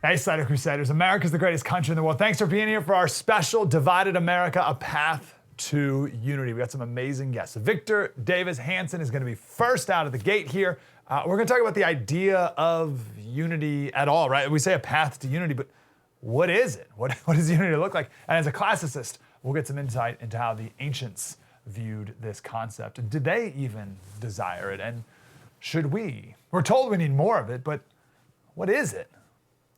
Hey, Slider Crusaders, America's the greatest country in the world. Thanks for being here for our special Divided America, A Path to Unity. We got some amazing guests. Victor Davis Hanson is going to be first out of the gate here. We're going to talk about the idea of unity at all, right? We say a path to unity, but what is it? What does unity look like? And as a classicist, we'll get some insight into how the ancients viewed this concept. Did they even desire it? And should we? We're told we need more of it, but what is it?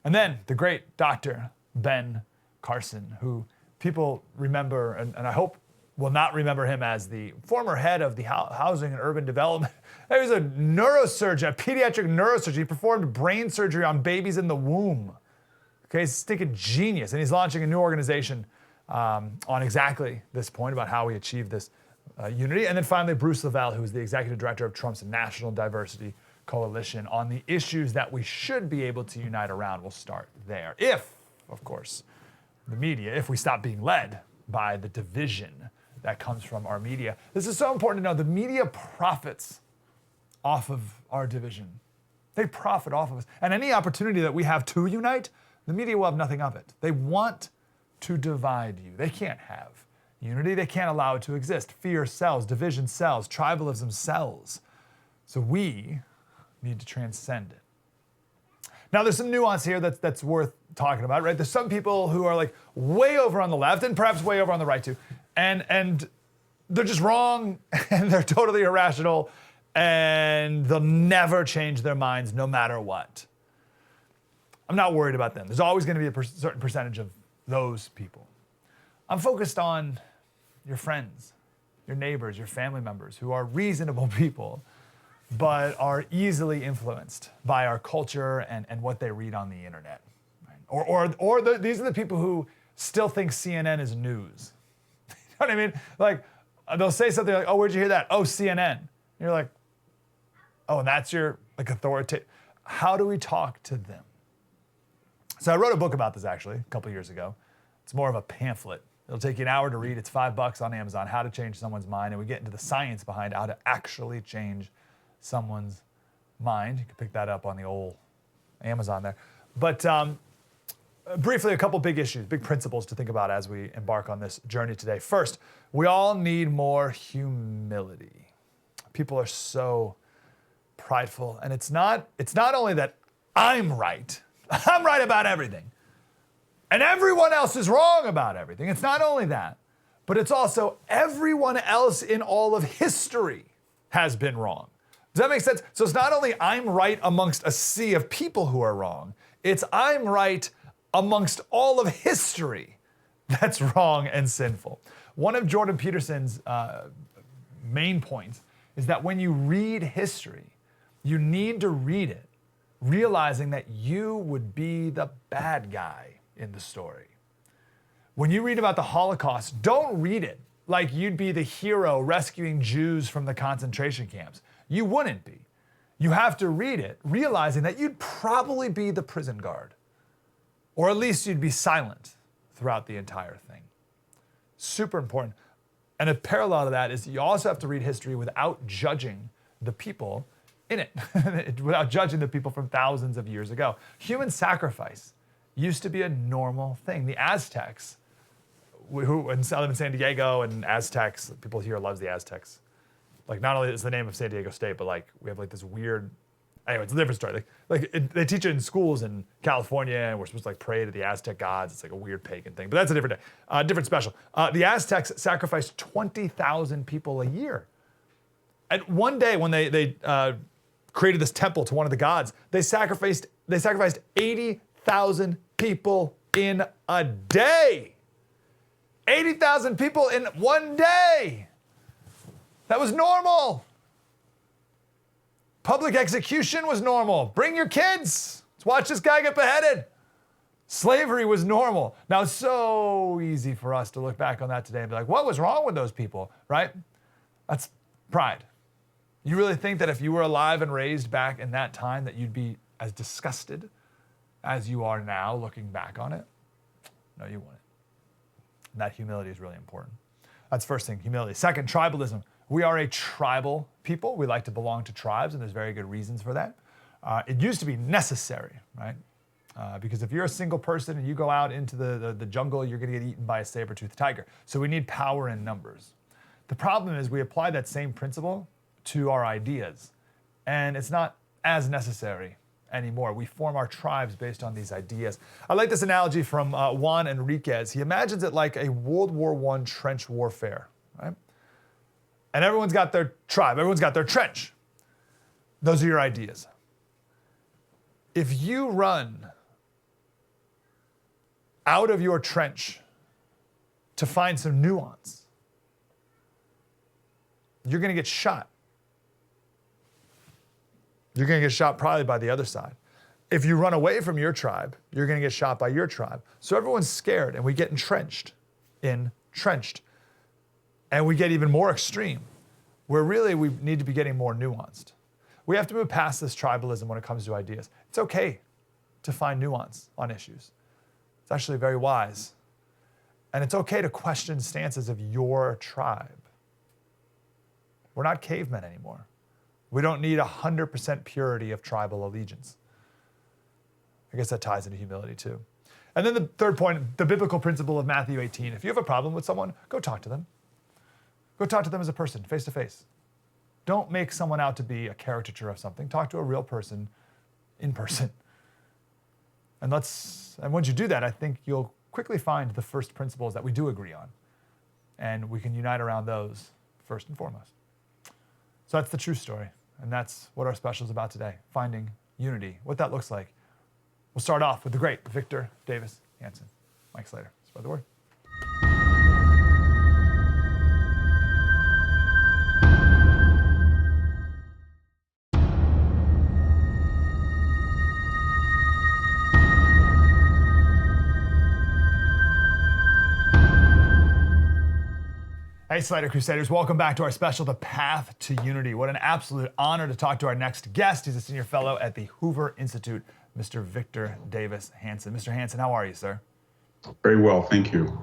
And then the great Dr. Ben Carson, who people remember, and I hope will not remember him as the former head of the Housing and Urban Development. He was a neurosurgeon, a pediatric neurosurgeon. He performed brain surgery on babies in the womb. Okay, he's a stinking genius, and he's launching a new organization on exactly this point about how we achieve this unity. And then finally, Bruce Lavelle, who is the executive director of Trump's National Diversity Coalition, on the issues that we should be able to unite around. We'll start there. If, of course, the media, if we stop being led by the division that comes from our media. This is so important to know. The media profits off of our division. They profit off of us. And any opportunity that we have to unite, the media will have nothing of it. They want to divide you. They can't have unity. They can't allow it to exist. Fear sells, division sells, tribalism sells. So we need to transcend it. Now, there's some nuance here that's worth talking about, right? There's some people who are like way over on the left and perhaps way over on the right too, and they're just wrong and they're totally irrational and they'll never change their minds no matter what. I'm not worried about them. There's always going to be a certain percentage of those people. I'm focused on your friends, your neighbors, your family members who are reasonable people but are easily influenced by our culture and what they read on the internet. Right? These are the people who still think CNN is news. You know what I mean? Like, they'll say something like, oh, where'd you hear that? Oh, CNN. And you're like, oh, and that's your like authoritative. How do we talk to them? So I wrote a book about this actually a couple years ago. It's more of a pamphlet. It'll take you an hour to read. It's $5 on Amazon, How to Change Someone's Mind. And we get into the science behind how to actually change someone's mind. You can pick that up on the old Amazon there. But briefly, a couple big issues, big principles to think about as we embark on this journey today. First, we all need more humility. People are so prideful, and it's not only that I'm right. I'm right about everything. And everyone else is wrong about everything. It's not only that, but it's also everyone else in all of history has been wrong. Does that make sense? So it's not only I'm right amongst a sea of people who are wrong, it's I'm right amongst all of history that's wrong and sinful. One of Jordan Peterson's main points is that when you read history, you need to read it realizing that you would be the bad guy in the story. When you read about the Holocaust, don't read it like you'd be the hero rescuing Jews from the concentration camps. You wouldn't be. You have to read it realizing that you'd probably be the prison guard, or at least you'd be silent throughout the entire thing. Super important. And a parallel to that is you also have to read history without judging the people in it, without judging the people from thousands of years ago. Human sacrifice used to be a normal thing. The Aztecs, who live in San Diego, and Aztecs, people here loves the Aztecs. Like, not only is the name of San Diego State, but like we have like this weird, anyway, it's a different story. They teach it in schools in California, and we're supposed to like pray to the Aztec gods. It's like a weird pagan thing, but that's a different day, different special. The Aztecs sacrificed 20,000 people a year. And one day when they created this temple to one of the gods, they sacrificed 80,000 people in a day. 80,000 people in one day. That was normal. Public execution was normal. Bring your kids. Let's watch this guy get beheaded. Slavery was normal. Now, it's so easy for us to look back on that today and be like, what was wrong with those people, right? That's pride. You really think that if you were alive and raised back in that time that you'd be as disgusted as you are now looking back on it? No, you wouldn't. And that humility is really important. That's first thing, humility. Second, tribalism. We are a tribal people. We like to belong to tribes, and there's very good reasons for that. It used to be necessary, right? Because if you're a single person and you go out into the jungle, you're going to get eaten by a saber-toothed tiger. So we need power in numbers. The problem is we apply that same principle to our ideas, and it's not as necessary anymore. We form our tribes based on these ideas. I like this analogy from Juan Enriquez. He imagines it like a World War I trench warfare, right? And everyone's got their tribe, everyone's got their trench. Those are your ideas. If you run out of your trench to find some nuance, you're going to get shot. You're going to get shot probably by the other side. If you run away from your tribe, you're going to get shot by your tribe. So everyone's scared, and we get entrenched. And we get even more extreme, where really we need to be getting more nuanced. We have to move past this tribalism when it comes to ideas. It's okay to find nuance on issues. It's actually very wise. And it's okay to question stances of your tribe. We're not cavemen anymore. We don't need 100% purity of tribal allegiance. I guess that ties into humility too. And then the third point, the biblical principle of Matthew 18. If you have a problem with someone, go talk to them. Go talk to them as a person, face to face. Don't make someone out to be a caricature of something. Talk to a real person in person. And once you do that, I think you'll quickly find the first principles that we do agree on. And we can unite around those first and foremost. So that's the true story. And that's what our special is about today, finding unity, what that looks like. We'll start off with the great Victor Davis Hanson. Mike Slater, spread the word. Hey, Slater Crusaders, welcome back to our special, The Path to Unity. What an absolute honor to talk to our next guest. He's a senior fellow at the Hoover Institute, Mr. Victor Davis Hanson. Mr. Hanson, how are you, sir? Very well, thank you.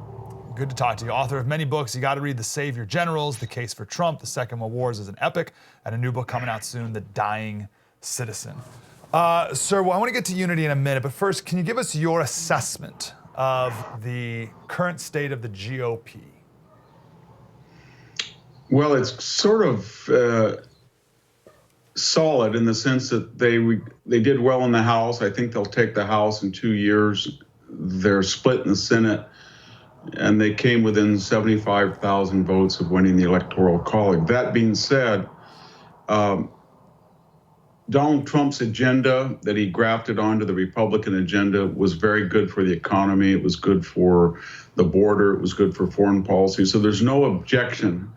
Good to talk to you. Author of many books. You got to read The Savior Generals, The Case for Trump, The Second World Wars is an epic, and a new book coming out soon, The Dying Citizen. Sir, well, I want to get to unity in a minute, but first, can you give us your assessment of the current state of the GOP? Well, it's sort of solid in the sense that they did well in the House. I think they'll take the House in 2 years. They're split in the Senate, and they came within 75,000 votes of winning the Electoral College. That being said, Donald Trump's agenda that he grafted onto the Republican agenda was very good for the economy. It was good for the border. It was good for foreign policy. So there's no objection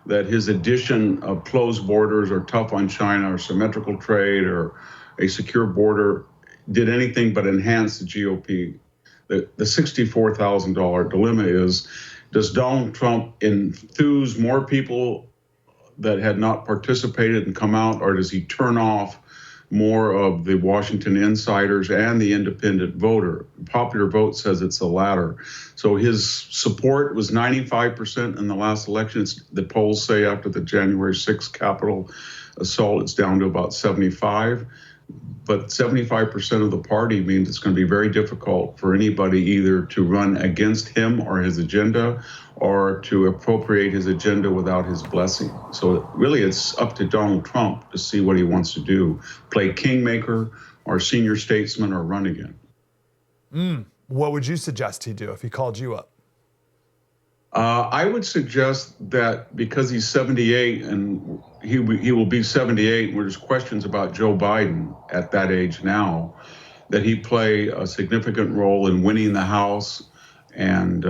that his addition of closed borders or tough on China or symmetrical trade or a secure border did anything but enhance the GOP. The $64,000 dilemma is, does Donald Trump enthuse more people that had not participated and come out, or does he turn off more of the Washington insiders and the independent voter? Popular vote says it's the latter. So his support was 95% in the last election. The polls say after the January 6th Capitol assault, it's down to about 75. But 75% of the party means it's going to be very difficult for anybody either to run against him or his agenda, or to appropriate his agenda without his blessing. So really it's up to Donald Trump to see what he wants to do. Play kingmaker or senior statesman or run again. What would you suggest he do if he called you up? I would suggest that because he's 78 and he will be 78, where there's questions about Joe Biden at that age now, that he play a significant role in winning the House and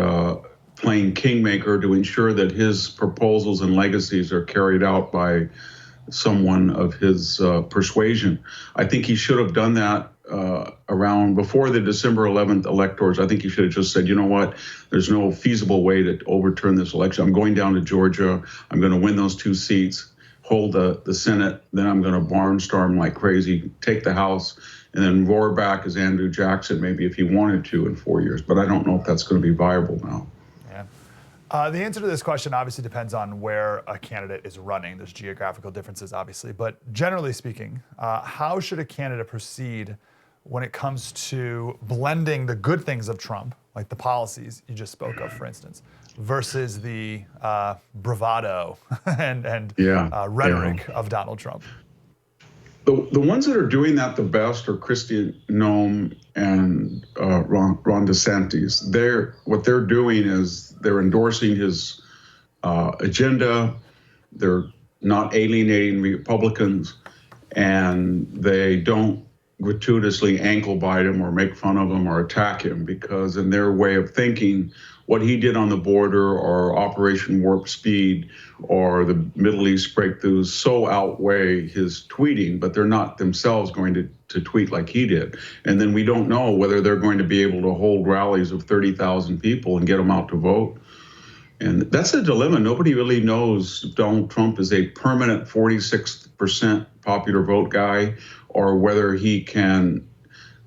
playing kingmaker to ensure that his proposals and legacies are carried out by someone of his persuasion. I think he should have done that around before the December 11th electors. I think he should have just said, you know what, there's no feasible way to overturn this election. I'm going down to Georgia. I'm going to win those 2 seats, hold the Senate. Then I'm going to barnstorm like crazy, take the House, and then roar back as Andrew Jackson, maybe if he wanted to in 4 years. But I don't know if that's going to be viable now. The answer to this question obviously depends on where a candidate is running. There's geographical differences, obviously. But generally speaking, how should a candidate proceed when it comes to blending the good things of Trump, like the policies you just spoke of, for instance, versus the bravado and rhetoric of Donald Trump? The ones that are doing that the best are Kristi Noem and Ron DeSantis. What they're doing is they're endorsing his agenda. They're not alienating Republicans, and they don't gratuitously ankle bite him or make fun of him or attack him, because in their way of thinking, what he did on the border or Operation Warp Speed or the Middle East breakthroughs so outweigh his tweeting, but they're not themselves going to tweet like he did. And then we don't know whether they're going to be able to hold rallies of 30,000 people and get them out to vote. And that's a dilemma. Nobody really knows if Donald Trump is a permanent 46% popular vote guy or whether he can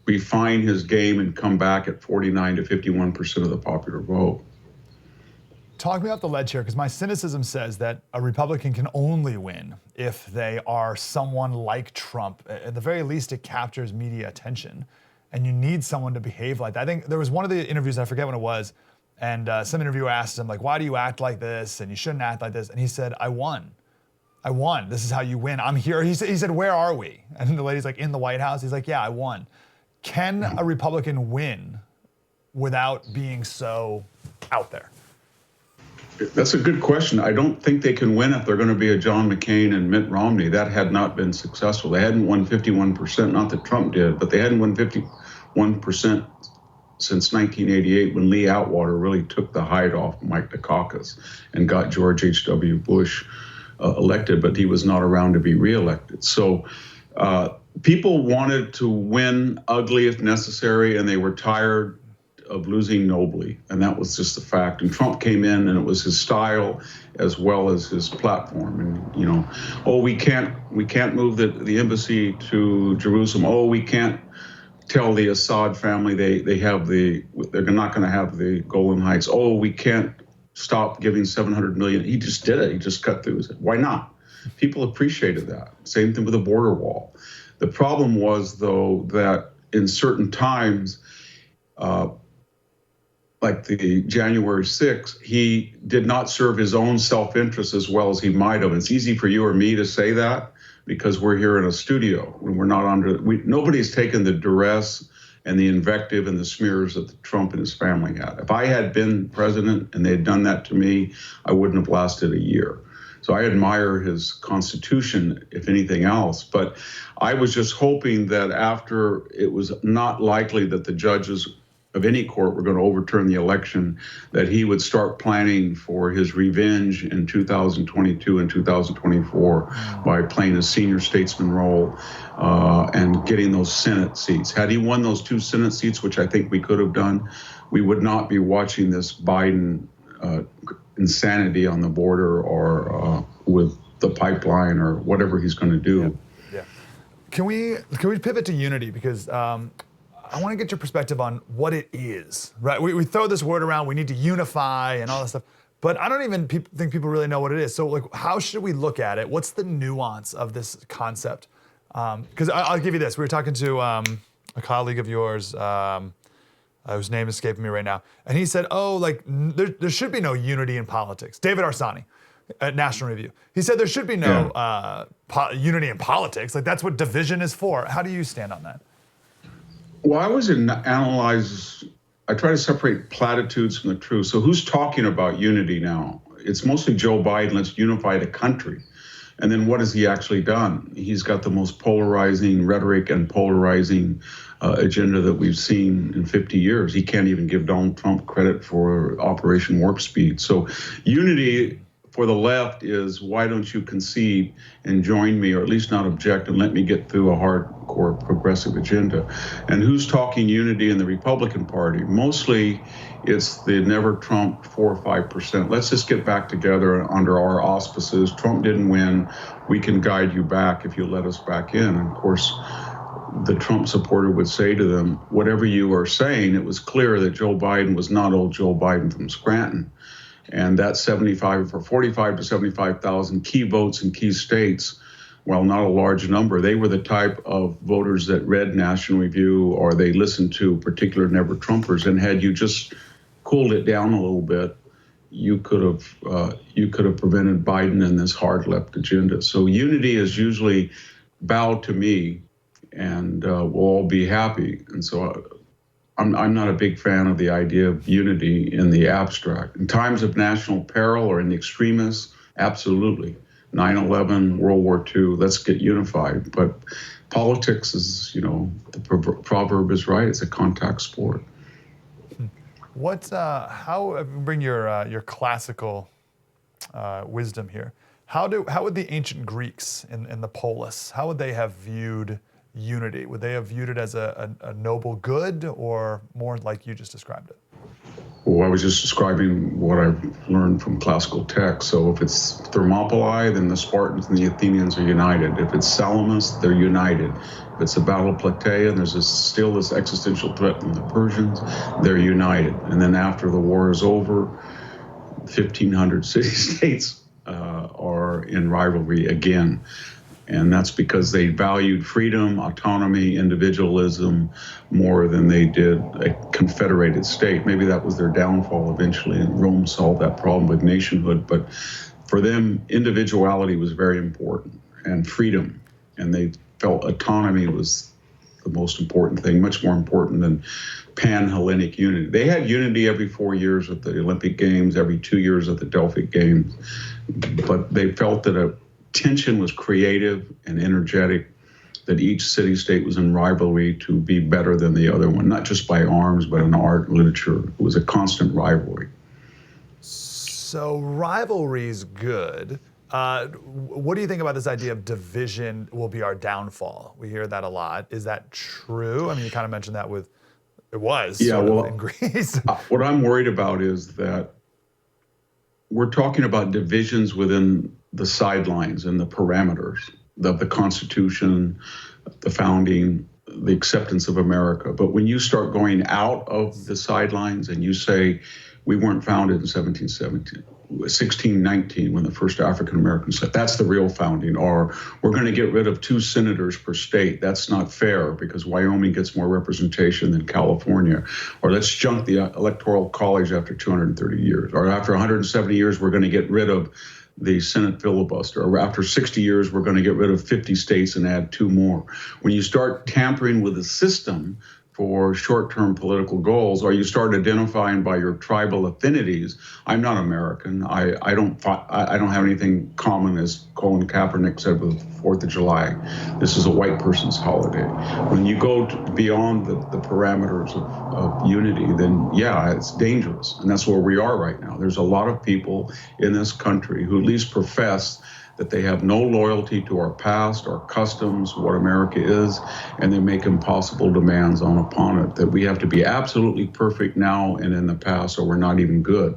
refine his game and come back at 49 to 51% of the popular vote. Talk me off the ledge here, because my cynicism says that a Republican can only win if they are someone like Trump. At the very least, it captures media attention, and you need someone to behave like that. I think there was one of the interviews, I forget when it was, and some interviewer asked him, like, why do you act like this? And you shouldn't act like this. And he said, I won. This is how you win. I'm here. He said, where are we? And the lady's like, in the White House. He's like, yeah, I won. Can a Republican win without being so out there? That's a good question. I don't think they can win if they're going to be a John McCain and Mitt Romney. That had not been successful. They hadn't won 51%, not that Trump did, but they hadn't won 51% since 1988, when Lee Atwater really took the hide off Mike Dukakis and got George H.W. Bush elected, but he was not around to be reelected. So people wanted to win ugly if necessary, and they were tired of losing nobly, and that was just the fact. And Trump came in, and it was his style as well as his platform. And we can't move the embassy to Jerusalem. We can't tell the Assad family they're not going to have the Golan Heights. We can't stop giving $700 million. He just did it. He just cut through. Why not? People appreciated that. Same thing with the border wall. The problem was, though, that in certain times, like the January 6th, he did not serve his own self-interest as well as he might have. It's easy for you or me to say that because we're here in a studio and we're not nobody's taken the duress and the invective and the smears that Trump and his family had. If I had been president and they had done that to me, I wouldn't have lasted a year. So I admire his constitution, if anything else. But I was just hoping that after it was not likely that the judges of any court were going to overturn the election, that he would start planning for his revenge in 2022 and 2024 by playing a senior statesman role and getting those Senate seats. Had he won those 2 Senate seats, which I think we could have done, we would not be watching this Biden insanity on the border or with the pipeline or whatever he's going to do. Yeah. Can we pivot to unity? Because I want to get your perspective on what it is, right? We throw this word around, we need to unify and all that stuff, but I don't even think people really know what it is. So like, how should we look at it? What's the nuance of this concept? Because I'll give you this. We were talking to a colleague of yours, whose name is escaping me right now, and he said, there should be no unity in politics. David Arsani at National Review. He said there should be no unity in politics. Like, that's what division is for. How do you stand on that? Well, I try to separate platitudes from the truth. So who's talking about unity now? It's mostly Joe Biden. Let's unify the country. And then what has he actually done? He's got the most polarizing rhetoric and polarizing agenda that we've seen in 50 years. He can't even give Donald Trump credit for Operation Warp Speed. So unity for the left is, why don't you concede and join me, or at least not object, and let me get through a hardcore progressive agenda? And who's talking unity in the Republican Party? Mostly it's the never Trump 4 or 5%. Let's just get back together under our auspices. Trump didn't win. We can guide you back if you let us back in. And of course, the Trump supporter would say to them, whatever you are saying, it was clear that Joe Biden was not old Joe Biden from Scranton. And that 45 to 75,000 key votes in key states while not a large number, they were the type of voters that read National Review or they listened to particular Never Trumpers. And had you just cooled it down a little bit, you could have prevented Biden and this hard left agenda. So unity is usually bow to me, and we'll all be happy. And so I'm not a big fan of the idea of unity in the abstract. In times of national peril or in the extremists, absolutely. 9/11, World War II, let's get unified. But politics is, the proverb is right, it's a contact sport. How bring your classical wisdom here? How would the ancient Greeks in the polis, how would they have viewed unity? Would they have viewed it as a noble good, or more like you just described it? Well, I was just describing what I've learned from classical texts. So if it's Thermopylae, then the Spartans and the Athenians are united. If it's Salamis, they're united. If it's the Battle of Plataea, and there's still this existential threat from the Persians, they're united. And then after the war is over, 1,500 city-states are in rivalry again. And that's because they valued freedom, autonomy, individualism more than they did a confederated state. Maybe that was their downfall eventually, and Rome solved that problem with nationhood. But for them, individuality was very important, and freedom. And they felt autonomy was the most important thing, much more important than pan-Hellenic unity. They had unity every 4 years at the Olympic Games, every 2 years at the Delphic Games. But they felt that a tension was creative and energetic, that each city-state was in rivalry to be better than the other one, not just by arms, but in art, literature. It was a constant rivalry. So rivalry's good. What do you think about this idea of division will be our downfall? We hear that a lot. Is that true? I mean, you kind of mentioned that in Greece. What I'm worried about is that we're talking about divisions within the sidelines and the parameters of the Constitution, the founding, the acceptance of America. But when you start going out of the sidelines and you say, we weren't founded in 1619 when the first African Americans said, that's the real founding, or we're going to get rid of 2 senators per state. That's not fair because Wyoming gets more representation than California. Or let's junk the Electoral College after 230 years. Or after 170 years, we're going to get rid of the Senate filibuster. Or after 60 years, we're going to get rid of 50 states and add 2 more. When you start tampering with the system for short-term political goals, or you start identifying by your tribal affinities, I'm not American. I don't have anything common, as Colin Kaepernick said, with 4th of July. This is a white person's holiday. When you go beyond the parameters of unity, then yeah, it's dangerous. And that's where we are right now. There's a lot of people in this country who at least profess that they have no loyalty to our past, our customs, what America is, and they make impossible demands upon it, that we have to be absolutely perfect now and in the past, or we're not even good.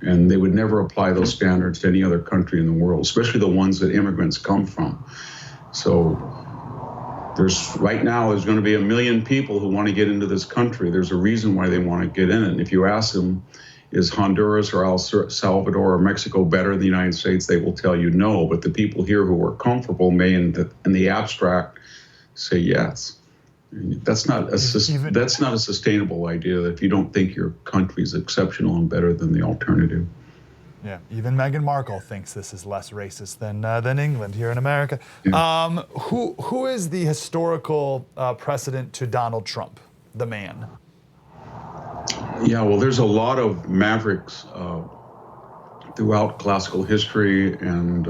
And they would never apply those standards to any other country in the world, especially the ones that immigrants come from. So right now, there's going to be 1 million people who want to get into this country. There's a reason why they want to get in it. And if you ask them, is Honduras or El Salvador or Mexico better than the United States? They will tell you no, but the people here who are comfortable may in the abstract say yes. That's not a sustainable idea if you don't think your country is exceptional and better than the alternative. Yeah, even Meghan Markle thinks this is less racist than England here in America. Yeah. Who is the historical precedent to Donald Trump, the man? Yeah, well, there's a lot of mavericks throughout classical history and,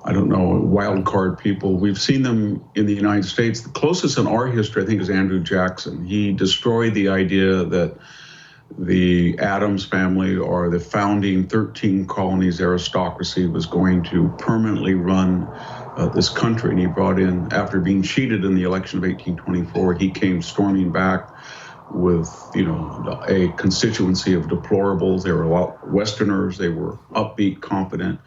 wild card people. We've seen them in the United States. The closest in our history, I think, is Andrew Jackson. He destroyed the idea that the Adams family or the founding 13 colonies aristocracy was going to permanently run this country. And he brought in, after being cheated in the election of 1824, he came storming back with, a constituency of deplorables. They were a lot Westerners. They were upbeat, confident,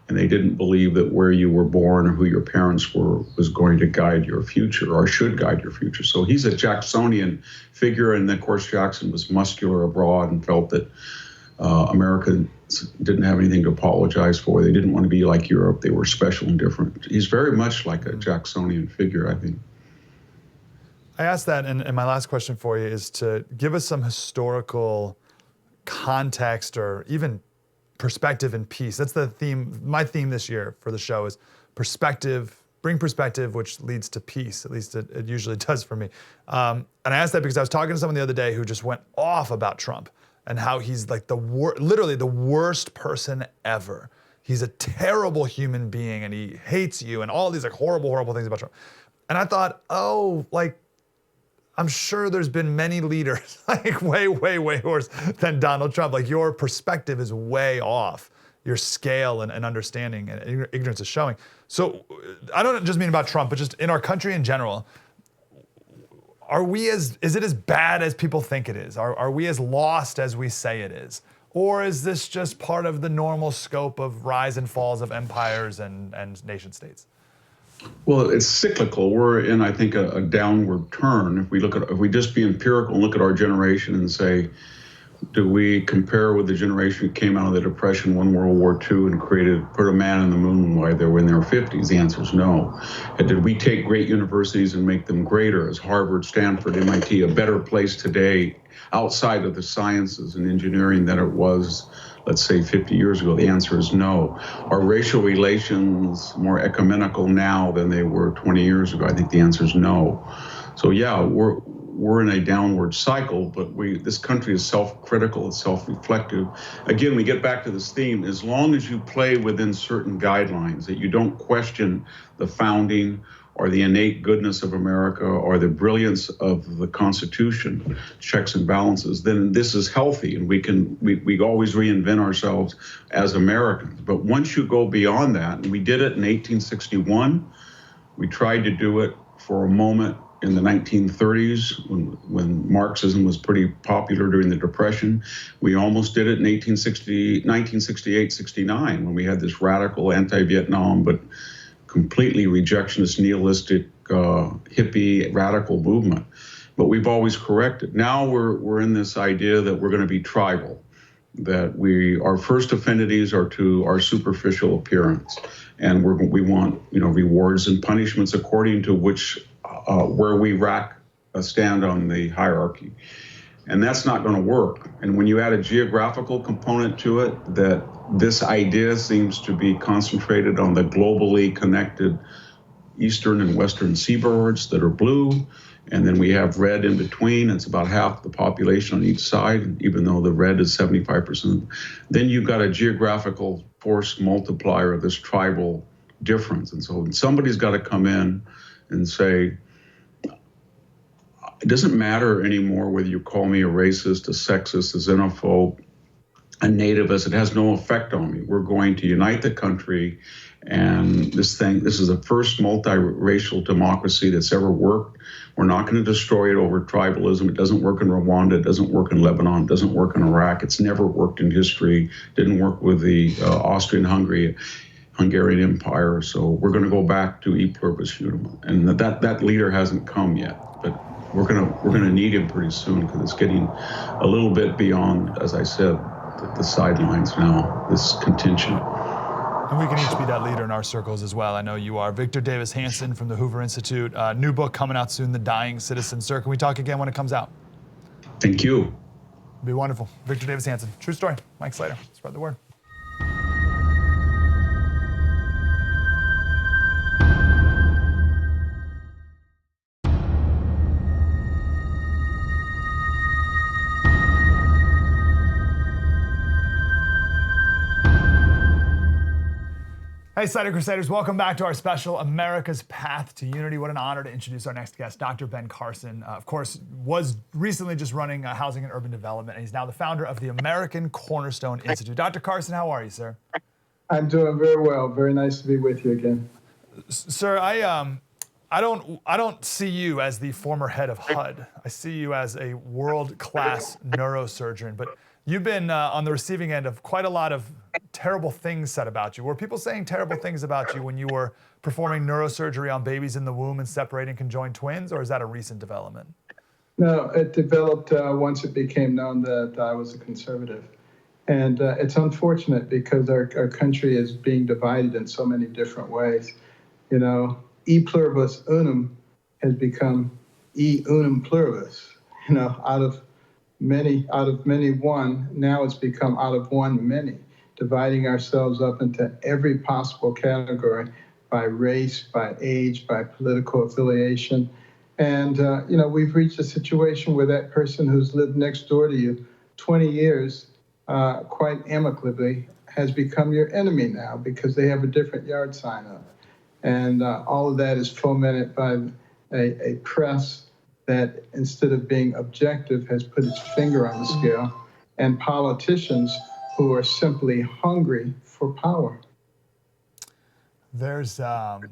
and they didn't believe that where you were born or who your parents were was going to guide your future or should guide your future. So he's a Jacksonian figure, and of course Jackson was muscular abroad and felt that America didn't have anything to apologize for. They didn't want to be like Europe. They were special and different. He's very much like a Jacksonian figure, I think. I asked that, and my last question for you is to give us some historical context or even perspective and peace. That's the theme. My theme this year for the show is perspective. Bring perspective, which leads to peace. At least it usually does for me. And I asked that because I was talking to someone the other day who just went off about Trump and how he's like literally the worst person ever. He's a terrible human being and he hates you and all these like horrible, horrible things about Trump. And I thought, oh, like, I'm sure there's been many leaders like way, way, way worse than Donald Trump. Like your perspective is way off. Your scale and understanding and ignorance is showing. So I don't just mean about Trump, but just in our country in general, is it as bad as people think it is? Are we as lost as we say it is? Or is this just part of the normal scope of rise and falls of empires and nation states? Well, it's cyclical. We're in, I think, a downward turn. If we just be empirical and look at our generation and say, do we compare with the generation who came out of the Depression, won World War II, and put a man on the moon while they were in their 50s? The answer is no. And did we take great universities and make them greater? Is Harvard, Stanford, MIT a better place today outside of the sciences and engineering than it was, let's say, 50 years ago? The answer is no. Are racial relations more ecumenical now than they were 20 years ago? I think the answer is no. So yeah, we're in a downward cycle, but this country is self-critical, it's self-reflective. Again, we get back to this theme, as long as you play within certain guidelines, that you don't question the founding or the innate goodness of America or the brilliance of the Constitution, checks and balances, then this is healthy and we always reinvent ourselves as Americans. But once you go beyond that, and we did it in 1861, we tried to do it for a moment in the 1930s when Marxism was pretty popular during the Depression. We almost did it in 1968, 69, when we had this radical anti-Vietnam, but completely rejectionist, nihilistic, hippie, radical movement. But we've always corrected. Now we're in this idea that we're going to be tribal, that our first affinities are to our superficial appearance, and we want rewards and punishments according to where we stand on the hierarchy. And that's not going to work. And when you add a geographical component to it, that this idea seems to be concentrated on the globally connected eastern and western seaboards that are blue, and then we have red in between. It's about half the population on each side, even though the red is 75%. Then you've got a geographical force multiplier of this tribal difference. And so somebody's got to come in and say, it doesn't matter anymore whether you call me a racist, a sexist, a xenophobe, a nativist. It has no effect on me. We're going to unite the country. And this is the first multiracial democracy that's ever worked. We're not going to destroy it over tribalism. It doesn't work in Rwanda. It doesn't work in Lebanon. It doesn't work in Iraq. It's never worked in history. Didn't work with the Hungarian Empire. So we're going to go back to e pluribus unum. And that leader hasn't come yet. But we're gonna need him pretty soon, because it's getting a little bit beyond, as I said, the sidelines now, this contention. And we can each be that leader in our circles as well. I know you are. Victor Davis Hanson from the Hoover Institute. New book coming out soon, The Dying Citizen. Sir, can we talk again when it comes out? Thank you. It'd be wonderful. Victor Davis Hanson. True story. Mike Slater. Spread the word. Hey, Slater Crusaders, welcome back to our special America's Path to Unity. What an honor to introduce our next guest, Dr. Ben Carson. Of course, was recently just running housing and urban development, and he's now the founder of the American Cornerstone Institute. Dr. Carson, how are you, sir? I'm doing very well. Very nice to be with you again. Sir, I don't see you as the former head of HUD. I see you as a world-class neurosurgeon, but you've been on the receiving end of quite a lot of terrible things said about you. Were people saying terrible things about you when you were performing neurosurgery on babies in the womb and separating conjoined twins, or is that a recent development? No, it developed once it became known that I was a conservative. And it's unfortunate because our country is being divided in so many different ways. You know, e pluribus unum has become e unum pluribus. You know, out of many one, now it's become out of one many, dividing ourselves up into every possible category by race, by age, by political affiliation. And, you know, we've reached a situation where that person who's lived next door to you 20 years, quite amicably, has become your enemy now because they have a different yard sign up. And all of that is fomented by a press that, instead of being objective, has put its finger on the scale, and politicians who are simply hungry for power. There's, I'm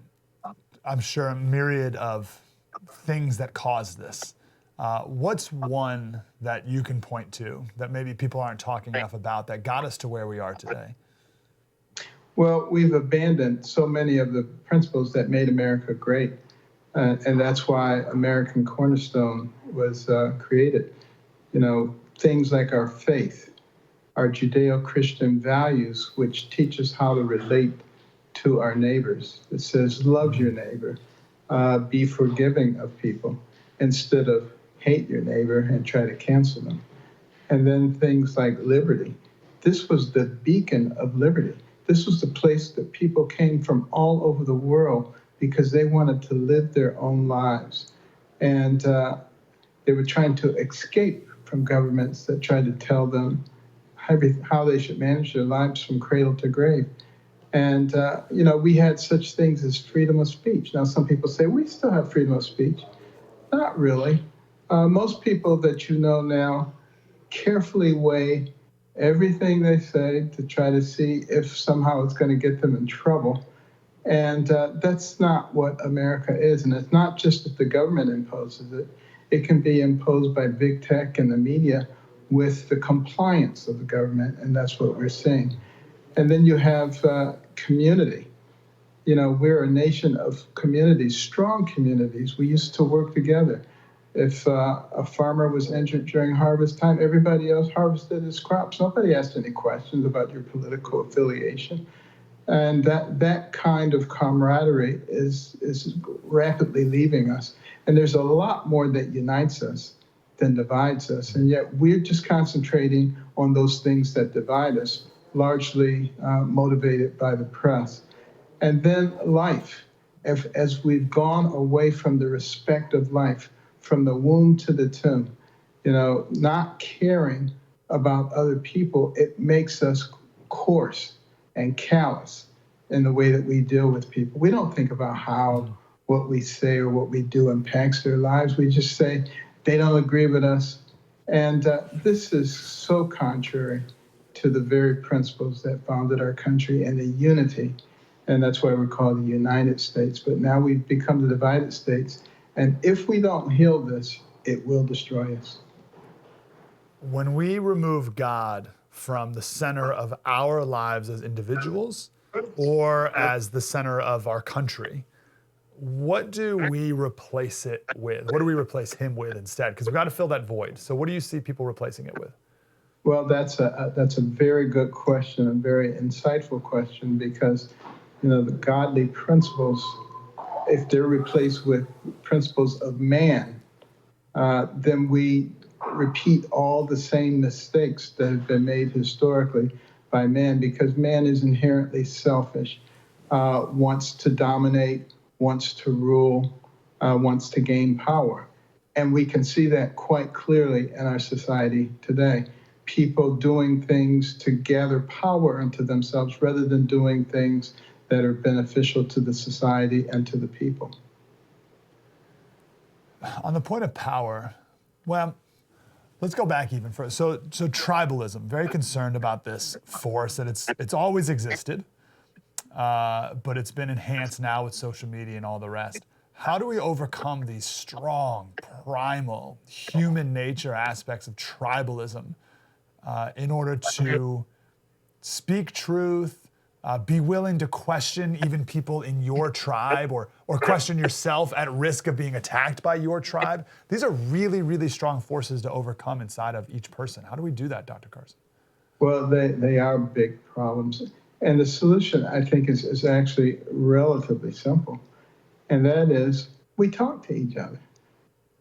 sure, a myriad of things that caused this. What's one that you can point to that maybe people aren't talking enough about that got us to where we are today? Well, we've abandoned so many of the principles that made America great. And that's why American Cornerstone was created. You know, things like our faith, our Judeo-Christian values, which teach us how to relate to our neighbors. It says, love your neighbor, be forgiving of people, instead of hate your neighbor and try to cancel them. And then things like liberty. This was the beacon of liberty. This was the place that people came from all over the world because they wanted to live their own lives. And they were trying to escape from governments that tried to tell them how they should manage their lives from cradle to grave. And, you know, we had such things as freedom of speech. Now, some people say, we still have freedom of speech. Not really. Most people that you know now carefully weigh everything they say to try to see if somehow it's going to get them in trouble. And that's not what America is. And it's not just that the government imposes it. It can be imposed by big tech and the media with the compliance of the government, and that's what we're seeing. And then you have community. You know, we're a nation of communities, strong communities. We used to work together. If a farmer was injured during harvest time, everybody else harvested his crops. Nobody asked any questions about your political affiliation. And that kind of camaraderie is rapidly leaving us. And there's a lot more that unites us than divides us. And yet we're just concentrating on those things that divide us, largely motivated by the press. And then life. As we've gone away from the respect of life, from the womb to the tomb, you know, not caring about other people, it makes us coarse and callous in the way that we deal with people. We don't think about how what we say or what we do impacts their lives. We just say they don't agree with us. And this is so contrary to the very principles that founded our country and the unity. And that's why we're called the United States. But now we've become the divided states. And if we don't heal this, it will destroy us. When we remove God from the center of our lives as individuals or as the center of our country, what do we replace it with? What do we replace him with instead? Because we've got to fill that void. So what do you see people replacing it with? Well, that's a very good question, a very insightful question, because, you know, the godly principles, if they're replaced with principles of man, then we repeat all the same mistakes that have been made historically by man, because man is inherently selfish, wants to dominate, wants to rule, wants to gain power. And we can see that quite clearly in our society today. People doing things to gather power unto themselves rather than doing things that are beneficial to the society and to the people. On the point of power, well, let's go back even further. So tribalism, very concerned about this force, that it's always existed, but it's been enhanced now with social media and all the rest. How do we overcome these strong, primal, human nature aspects of tribalism in order to speak truth, be willing to question even people in your tribe, or question yourself at risk of being attacked by your tribe? These are really, really strong forces to overcome inside of each person. How do we do that, Dr. Carson? Well, they are big problems. And the solution, I think, is actually relatively simple. And that is we talk to each other.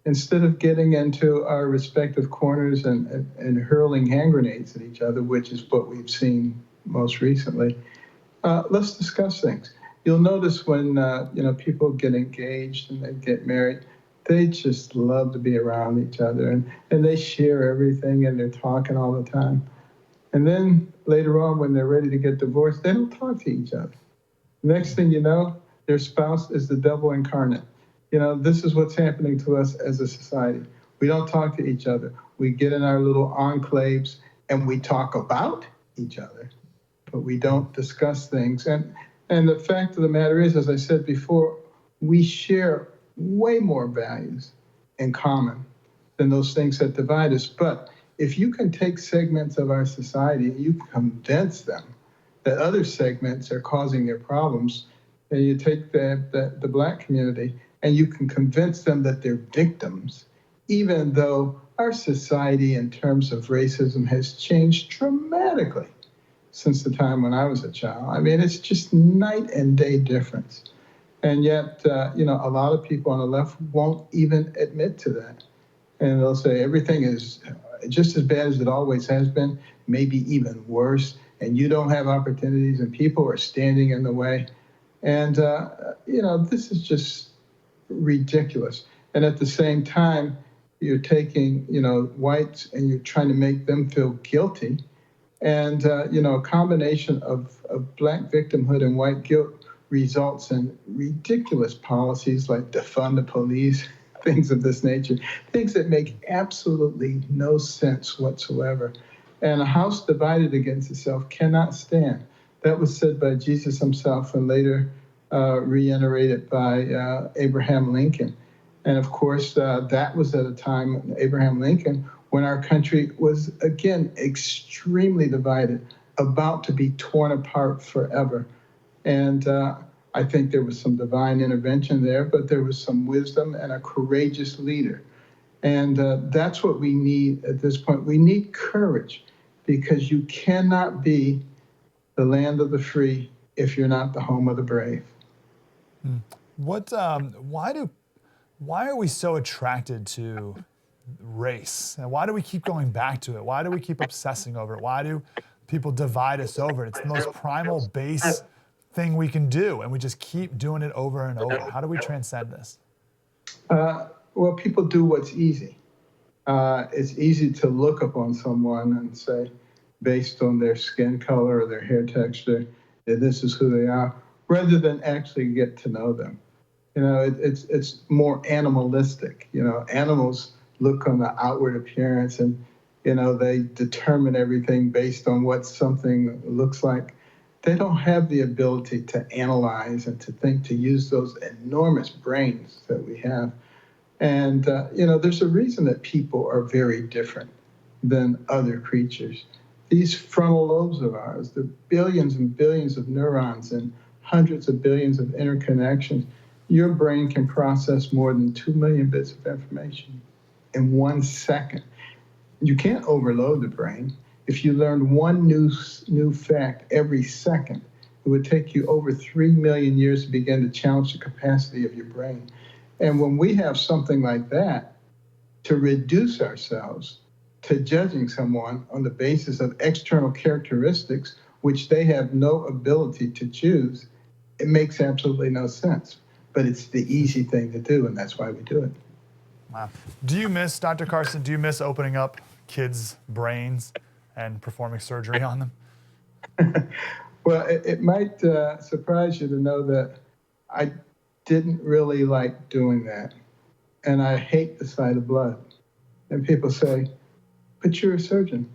Instead of getting into our respective corners and hurling hand grenades at each other, which is what we've seen most recently, let's discuss things. You'll notice when people get engaged and they get married, they just love to be around each other and they share everything and they're talking all the time. And then later on, when they're ready to get divorced, they don't talk to each other. Next thing you know, their spouse is the devil incarnate. This is what's happening to us as a society. We don't talk to each other. We get in our little enclaves and we talk about each other, but we don't discuss things. And the fact of the matter is, as I said before, we share way more values in common than those things that divide us. But if you can take segments of our society and you convince them that other segments are causing their problems, and you take the Black community and you can convince them that they're victims, even though our society in terms of racism has changed dramatically since the time when I was a child. I mean, it's just night and day difference. And yet, a lot of people on the left won't even admit to that. And they'll say everything is just as bad as it always has been, maybe even worse, and you don't have opportunities and people are standing in the way. And, this is just ridiculous. And at the same time, you're taking, whites and you're trying to make them feel guilty. And, a combination of Black victimhood and white guilt results in ridiculous policies like defund the police, things of this nature, things that make absolutely no sense whatsoever. And a house divided against itself cannot stand. That was said by Jesus himself and later reiterated by Abraham Lincoln. And of course, that was at a time, Abraham Lincoln, when our country was, again, extremely divided, about to be torn apart forever. And I think there was some divine intervention there, but there was some wisdom and a courageous leader. And that's what we need at this point. We need courage, because you cannot be the land of the free if you're not the home of the brave. Why are we so attracted to race? And why do we keep going back to it? Why do we keep obsessing over it? Why do people divide us over it? It's the most primal base thing we can do, and we just keep doing it over and over. How do we transcend this? Well, people do what's easy. It's easy to look upon someone and say, based on their skin color or their hair texture, that this is who they are, rather than actually get to know them. It's more animalistic. Animals look on the outward appearance and, they determine everything based on what something looks like. They don't have the ability to analyze and to think, to use those enormous brains that we have. And, there's a reason that people are very different than other creatures. These frontal lobes of ours, the billions and billions of neurons and hundreds of billions of interconnections, your brain can process more than 2 million bits of information in 1 second. You can't overload the brain. If you learned one new fact every second, it would take you over 3 million years to begin to challenge the capacity of your brain. And when we have something like that, to reduce ourselves to judging someone on the basis of external characteristics, which they have no ability to choose, it makes absolutely no sense. But it's the easy thing to do, and that's why we do it. Wow. Do you miss, Dr. Carson, opening up kids' brains and performing surgery on them? Well, it might surprise you to know that I didn't really like doing that. And I hate the sight of blood. And people say, but you're a surgeon.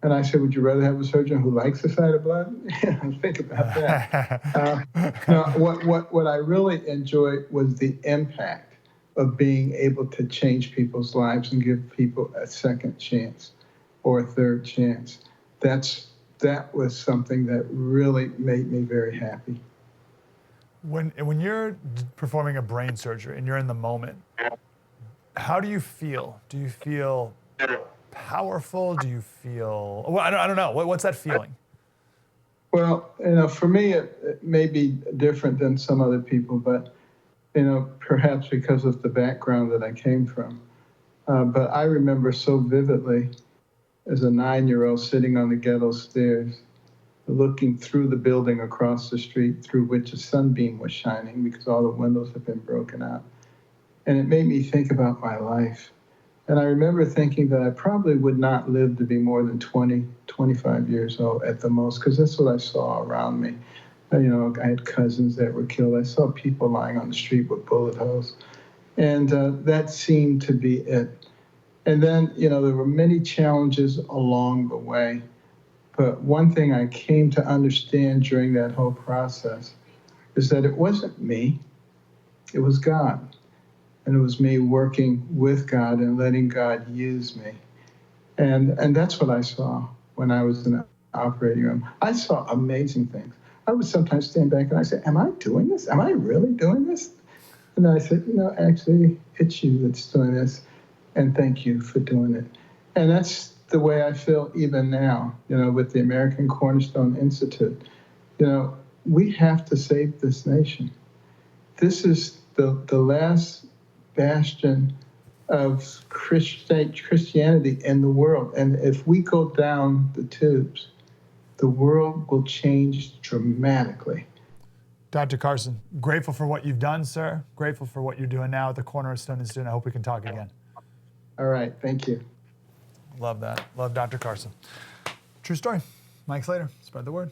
And I said, would you rather have a surgeon who likes the sight of blood? Think about that. What I really enjoyed was the impact of being able to change people's lives and give people a second chance or a third chance. That was something that really made me very happy. When you're performing a brain surgery and you're in the moment, how do you feel? Do you feel powerful? Do you feel, well, I don't know. What's that feeling? Well, for me, it may be different than some other people, but, perhaps because of the background that I came from. But I remember so vividly as a 9-year-old sitting on the ghetto stairs, looking through the building across the street through which a sunbeam was shining because all the windows had been broken out. And it made me think about my life. And I remember thinking that I probably would not live to be more than 20, 25 years old at the most, because that's what I saw around me. I had cousins that were killed. I saw people lying on the street with bullet holes. And that seemed to be it. And then, there were many challenges along the way. But one thing I came to understand during that whole process is that it wasn't me, it was God. And it was me working with God and letting God use me. And that's what I saw when I was in the operating room. I saw amazing things. I would sometimes stand back and I say, am I doing this? Am I really doing this? And I said, actually, it's you that's doing this. And thank you for doing it. And that's the way I feel even now, with the American Cornerstone Institute. We have to save this nation. This is the last bastion of Christianity in the world. And if we go down the tubes, the world will change dramatically. Dr. Carson, grateful for what you've done, sir. Grateful for what you're doing now at the Cornerstone Institute. I hope we can talk again. All right, thank you. Love that. Love Dr. Carson. True story. Mike Slater, spread the word.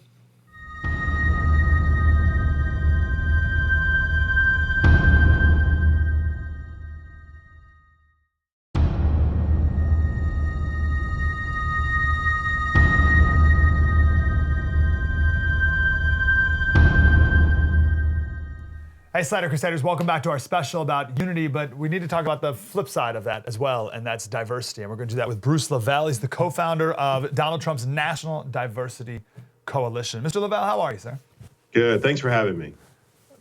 Hey, Slider Crusaders, welcome back to our special about unity, but we need to talk about the flip side of that as well, and that's diversity. And we're going to do that with Bruce Lavelle. He's the co-founder of Donald Trump's National Diversity Coalition. Mr. Lavelle, how are you, sir? Good. Thanks for having me.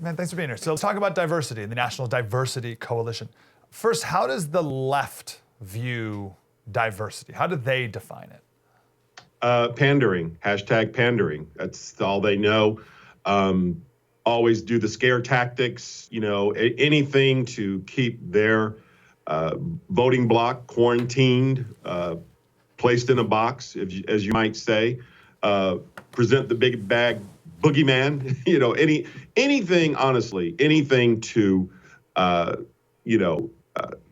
Man, thanks for being here. So let's talk about diversity and the National Diversity Coalition. First, how does the left view diversity? How do they define it? Pandering, hashtag pandering. That's all they know. Always do the scare tactics, anything to keep their voting bloc quarantined, placed in a box, as you might say, present the big bag boogeyman, anything, honestly, anything to,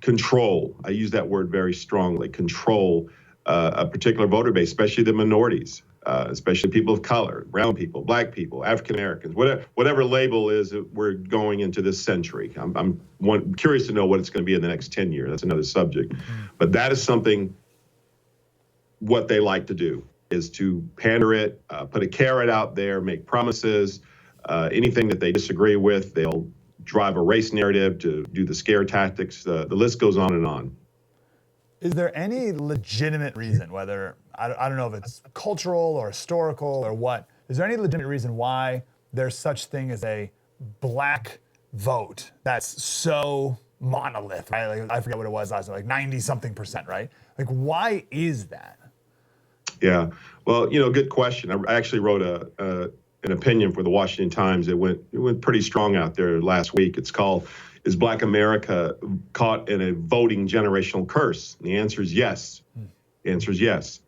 control. I use that word very strongly, control a particular voter base, especially the minorities. Especially people of color, brown people, black people, African Americans, whatever label is that we're going into this century. I'm curious to know what it's going to be in the next 10 years. That's another subject. But that is something, what they like to do is to pander it, put a carrot out there, make promises, anything that they disagree with, they'll drive a race narrative to do the scare tactics. The list goes on and on. Is there any legitimate reason, whether, I don't know if it's cultural or historical or what, is there any legitimate reason why there's such thing as a black vote that's so monolith, right? Like, I forget what it was last night, like 90-something%, right? Like, why is that? Yeah, well, good question. I actually wrote an opinion for the Washington Times. It went pretty strong out there last week. It's called, "Is Black America Caught in a Voting Generational Curse?" And the answer is yes. The answer is yes.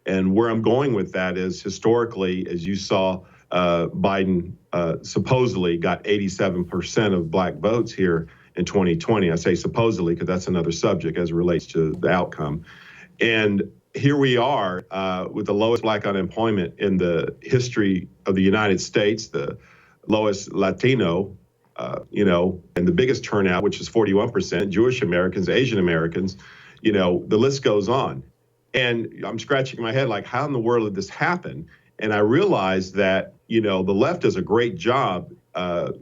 And where I'm going with that is, historically, as you saw, Biden supposedly got 87% of black votes here in 2020. I say supposedly because that's another subject as it relates to the outcome. And here we are with the lowest black unemployment in the history of the United States, the lowest Latino, and the biggest turnout, which is 41%, Jewish Americans, Asian Americans, the list goes on. And I'm scratching my head like, how in the world did this happen? And I realized that, the left does a great job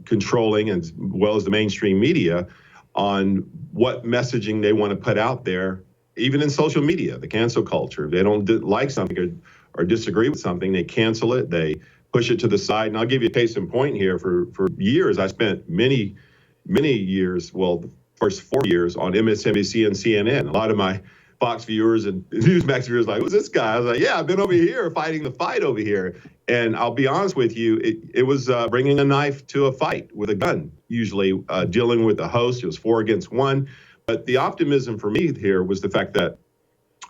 controlling, as well as the mainstream media, on what messaging they want to put out there, even in social media, the cancel culture. If they don't like something or disagree with something, they cancel it, they push it to the side. And I'll give you a case in point here. For years, I spent many years, well, the first 4 years on MSNBC and CNN. A lot of my Fox viewers and Newsmax viewers like, who's this guy? I was like, yeah, I've been over here fighting the fight over here. And I'll be honest with you, it was bringing a knife to a fight with a gun, usually dealing with a host. It was 4 against 1. But the optimism for me here was the fact that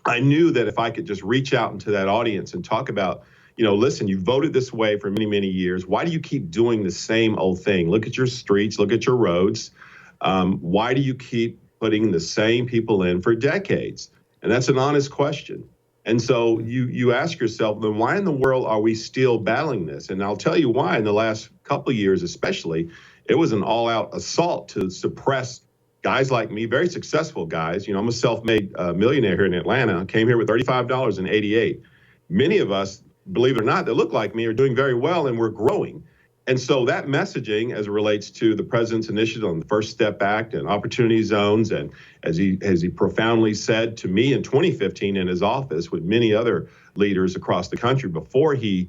I knew that if I could just reach out into that audience and talk about, listen, you voted this way for many, many years. Why do you keep doing the same old thing? Look at your streets, look at your roads. Why do you keep putting the same people in for decades? And that's an honest question. And so you ask yourself, then why in the world are we still battling this? And I'll tell you why. In the last couple of years especially, it was an all-out assault to suppress guys like me, very successful guys. I'm a self-made millionaire here in Atlanta. I came here with $35 in '88. Many of us, believe it or not, that look like me are doing very well, and we're growing. And so that messaging, as it relates to the president's initiative on the First Step Act and opportunity zones, and as he profoundly said to me in 2015 in his office with many other leaders across the country before he,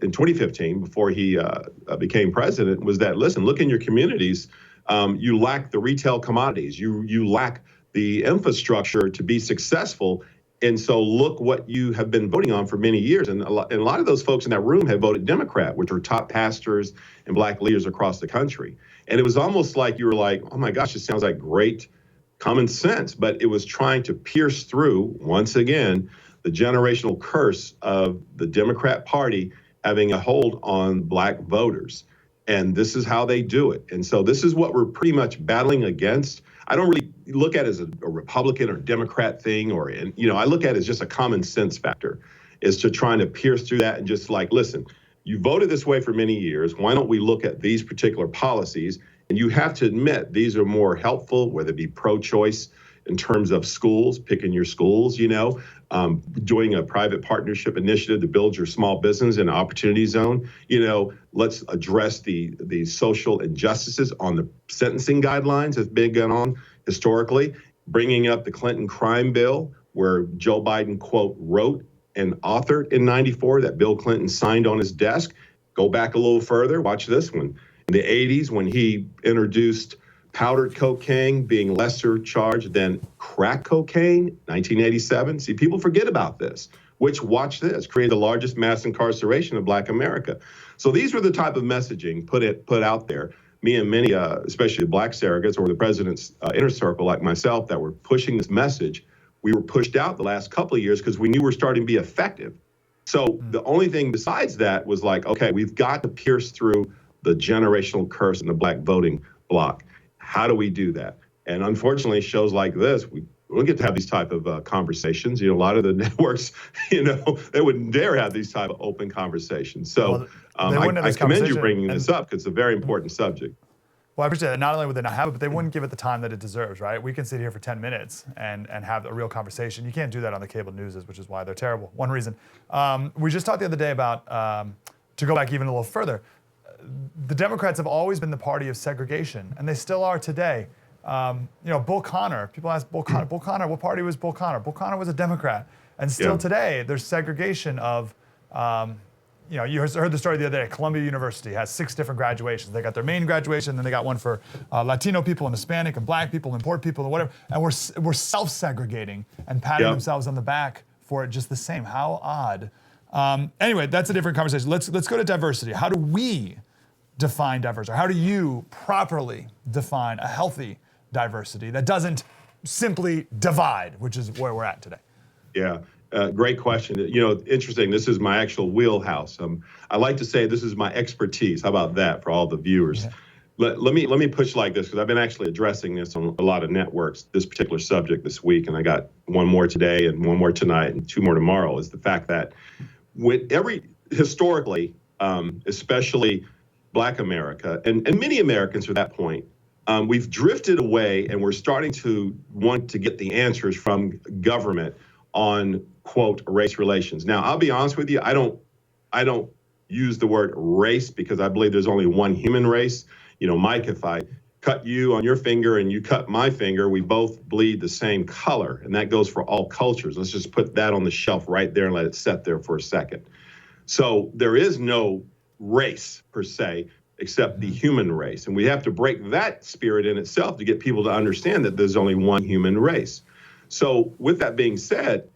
in 2015, before he became president, was that, listen, look in your communities. You lack the retail commodities. You lack the infrastructure to be successful. And so look what you have been voting on for many years. And a lot of those folks in that room have voted Democrat, which are top pastors and black leaders across the country. And it was almost like you were like, oh my gosh, it sounds like great common sense. But it was trying to pierce through, once again, the generational curse of the Democrat Party having a hold on black voters. And this is how they do it. And so this is what we're pretty much battling against. I don't really look at it as a Republican or Democrat thing, I look at it as just a common sense factor, is to trying to pierce through that and just like, listen, you voted this way for many years. Why don't we look at these particular policies? And you have to admit these are more helpful, whether it be pro-choice in terms of schools, picking your schools, doing a private partnership initiative to build your small business in an opportunity zone. Let's address the social injustices on the sentencing guidelines that's been going on historically, bringing up the Clinton crime bill where Joe Biden, quote, wrote and authored in '94 that Bill Clinton signed on his desk. Go back a little further. Watch this one. In the 80s, when he introduced powdered cocaine being lesser charged than crack cocaine, 1987. See, people forget about this, which, watch this, created the largest mass incarceration of Black America. So these were the type of messaging put out there. Me and many, especially the Black surrogates or the president's inner circle like myself that were pushing this message, we were pushed out the last couple of years because we knew we're starting to be effective. So the only thing besides that was like, okay, we've got to pierce through the generational curse in the Black voting bloc. How do we do that? And unfortunately, shows like this, we don't get to have these type of conversations. A lot of the networks, they wouldn't dare have these type of open conversations. So I commend you bringing this up because it's a very important subject. Well, I appreciate that. Not only would they not have it, but they wouldn't give it the time that it deserves, right? We can sit here for 10 minutes and have a real conversation. You can't do that on the cable newses, which is why they're terrible. One reason. We just talked the other day about, to go back even a little further, the Democrats have always been the party of segregation, and they still are today. Bull Connor, people ask Bull Connor, what party was Bull Connor? Bull Connor was a Democrat. And still today, there's segregation of, you heard the story the other day. Columbia University has 6 different graduations. They got their main graduation, then they got one for Latino people and Hispanic and Black people and poor people and whatever. And we're self-segregating and patting themselves on the back for it just the same. How odd. Anyway, that's a different conversation. Let's go to diversity. How do we define diversity? How do you properly define a healthy diversity that doesn't simply divide, which is where we're at today? Yeah, great question. Interesting. This is my actual wheelhouse. I like to say this is my expertise. How about that for all the viewers? Yeah. Let me push like this because I've been actually addressing this on a lot of networks, this particular subject this week, and I got one more today and one more tonight and 2 more tomorrow, is the fact that historically, especially Black America, and many Americans to that point, we've drifted away and we're starting to want to get the answers from government on, quote, race relations. Now, I'll be honest with you, I don't use the word race because I believe there's only one human race. Mike, if I cut you on your finger and you cut my finger, we both bleed the same color, and that goes for all cultures. Let's just put that on the shelf right there and let it sit there for a second. So there is no race per se, except the human race. And we have to break that spirit in itself to get people to understand that there's only one human race. So with that being said,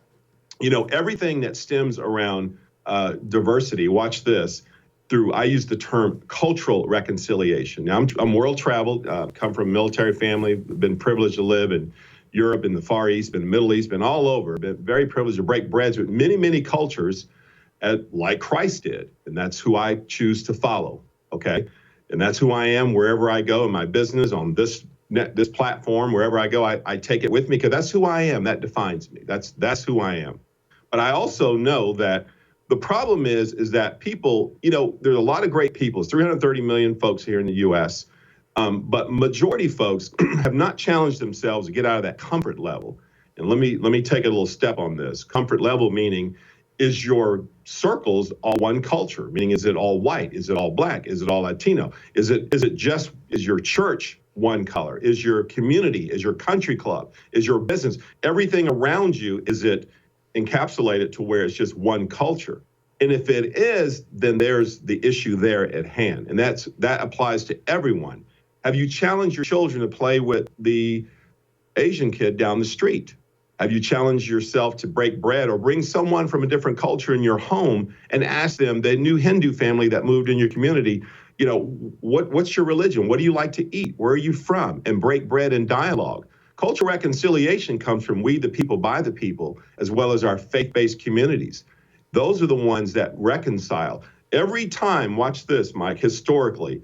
everything that stems around diversity, watch this, I use the term cultural reconciliation. Now, I'm world traveled, come from a military family, been privileged to live in Europe, in the Far East, been in the Middle East, been all over, been very privileged to break breads with many, many cultures like Christ did. And that's who I choose to follow, okay? And that's who I am wherever I go in my business, on this platform, wherever I go, I take it with me because that's who I am. That defines me. That's who I am. But I also know that the problem is that people, there's a lot of great people. There's 330 million folks here in the U.S., but majority folks have not challenged themselves to get out of that comfort level. And let me take a little step on this. Comfort level meaning, is your circles all one culture? Meaning, is it all white? Is it all black? Is it all Latino? Is your church one color? Is your community? Is your country club? Is your business? Everything around you, is it encapsulated to where it's just one culture? And if it is, then there's the issue there at hand. And that applies to everyone. Have you challenged your children to play with the Asian kid down the street? Have you challenged yourself to break bread or bring someone from a different culture in your home and ask them, the new Hindu family that moved in your community, what's your religion? What do you like to eat? Where are you from? And break bread and dialogue. Cultural reconciliation comes from we the people by the people, as well as our faith-based communities. Those are the ones that reconcile. Every time, watch this, Mike, historically,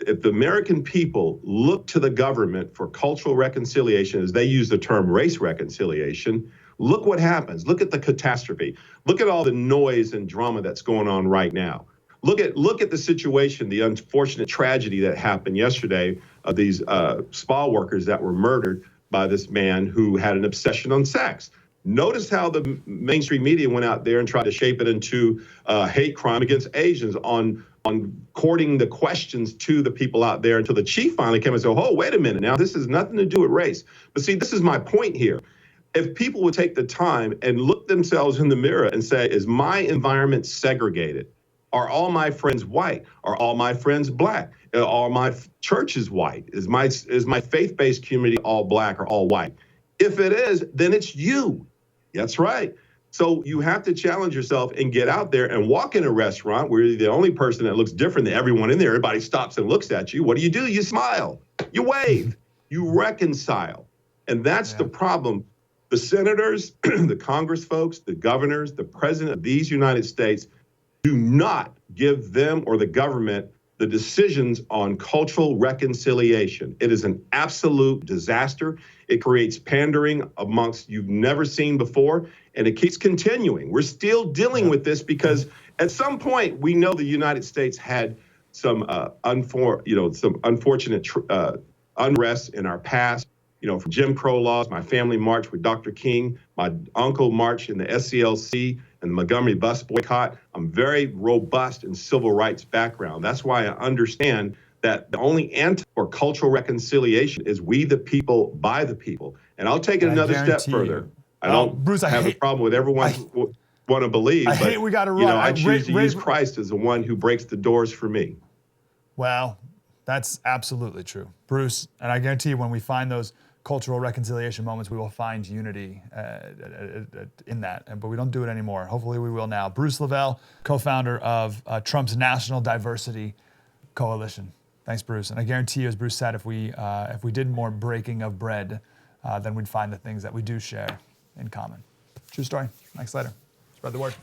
if the American people look to the government for cultural reconciliation, as they use the term race reconciliation, look what happens. Look at the catastrophe. Look at all the noise and drama that's going on right now. Look at the situation, the unfortunate tragedy that happened yesterday of these spa workers that were murdered by this man who had an obsession on sex. Notice how the mainstream media went out there and tried to shape it into hate crime against Asians on courting the questions to the people out there until the chief finally came and said, oh, wait a minute now, this has nothing to do with race. But see, this is my point here. If people would take the time and look themselves in the mirror and say, is my environment segregated? Are all my friends white? Are all my friends black? Are my churches white? Is my faith-based community all black or all white? If it is, then it's you. That's right. So you have to challenge yourself and get out there and walk in a restaurant where you're the only person that looks different than everyone in there. Everybody stops and looks at you. What do? You smile. You wave. You reconcile. And that's the problem. The senators, the Congress folks, the governors, the president of these United States do not give them or the government the decisions on cultural reconciliation. It is an absolute disaster. It creates pandering amongst you've never seen before, and it keeps continuing. We're still dealing with this because at some point we know the United States had some unfortunate unrest in our past. From Jim Crow laws, my family marched with Dr. King, my uncle marched in the SCLC and the Montgomery bus boycott. I'm very robust in civil rights background. That's why I understand that the only answer for cultural reconciliation is we the people by the people. And I'll take it another step further. I don't Bruce, have a problem with everyone want to believe. I hate we got to run. I choose to use Christ as the one who breaks the doors for me. Well, that's absolutely true, Bruce. And I guarantee you, when we find those cultural reconciliation moments, we will find unity in that. But we don't do it anymore. Hopefully we will now. Bruce Lavelle, co-founder of Trump's National Diversity Coalition. Thanks, Bruce. And I guarantee you, as Bruce said, if we did more breaking of bread, then we'd find the things that we do share in common. True story. Thanks later. Spread the word.